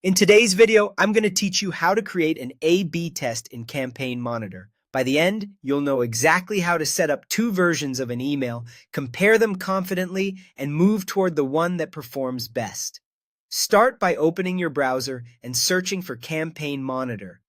In today's video, I'm going to teach you how to create an A/B test in Campaign Monitor. By the end, you'll know exactly how to set up two versions of an email, compare them confidently, and move toward the one that performs best. Start by opening your browser and searching for Campaign Monitor.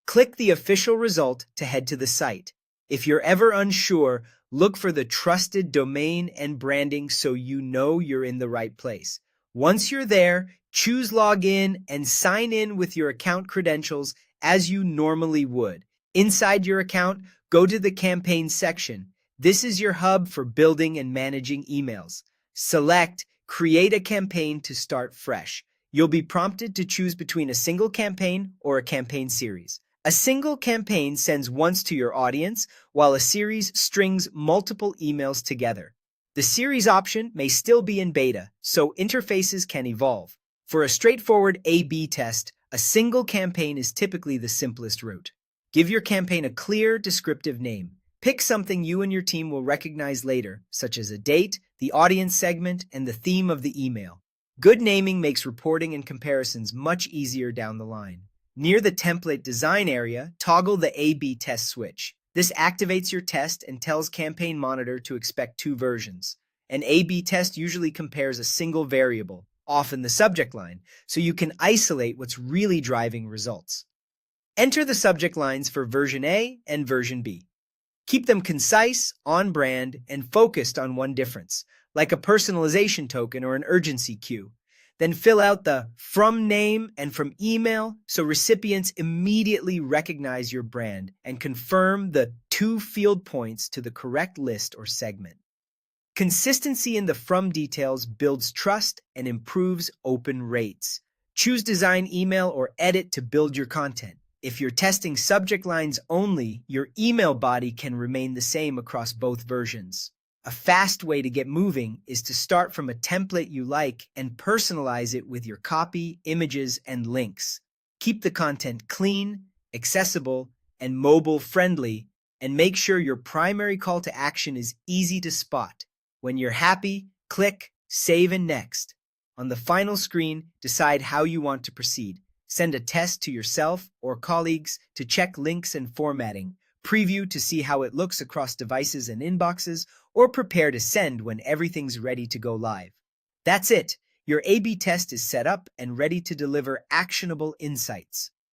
Click the official result to head to the site. If you're ever unsure, look for the trusted domain and branding so you know you're in the right place. Once you're there, choose Login and sign in with your account credentials as you normally would. Inside your account, go to the Campaign section. This is your hub for building and managing emails. Select Create a Campaign to start fresh. You'll be prompted to choose between a single campaign or a campaign series. A single campaign sends once to your audience, while a series strings multiple emails together. The series option may still be in beta, so interfaces can evolve. For a straightforward A/B test, a single campaign is typically the simplest route. Give your campaign a clear, descriptive name. Pick something you and your team will recognize later, such as a date, the audience segment, and the theme of the email. Good naming makes reporting and comparisons much easier down the line. Near the template design area, toggle the A/B test switch. This activates your test and tells Campaign Monitor to expect two versions. An A/B test usually compares a single variable, often the subject line, so you can isolate what's really driving results. Enter the subject lines for version A and version B. Keep them concise, on-brand, and focused on one difference, like a personalization token or an urgency cue. Then fill out the from name and from email so recipients immediately recognize your brand and confirm the two field points to the correct list or segment. Consistency in the from details builds trust and improves open rates. Choose design email or edit to build your content. If you're testing subject lines only, your email body can remain the same across both versions. A fast way to get moving is to start from a template you like and personalize it with your copy, images, and links. Keep the content clean, accessible, and mobile-friendly, and make sure your primary call to action is easy to spot. When you're happy, click Save and Next. On the final screen, decide how you want to proceed. Send a test to yourself or colleagues to check links and formatting, preview to see how it looks across devices and inboxes, or prepare to send when everything's ready to go live. That's it. Your A/B test is set up and ready to deliver actionable insights.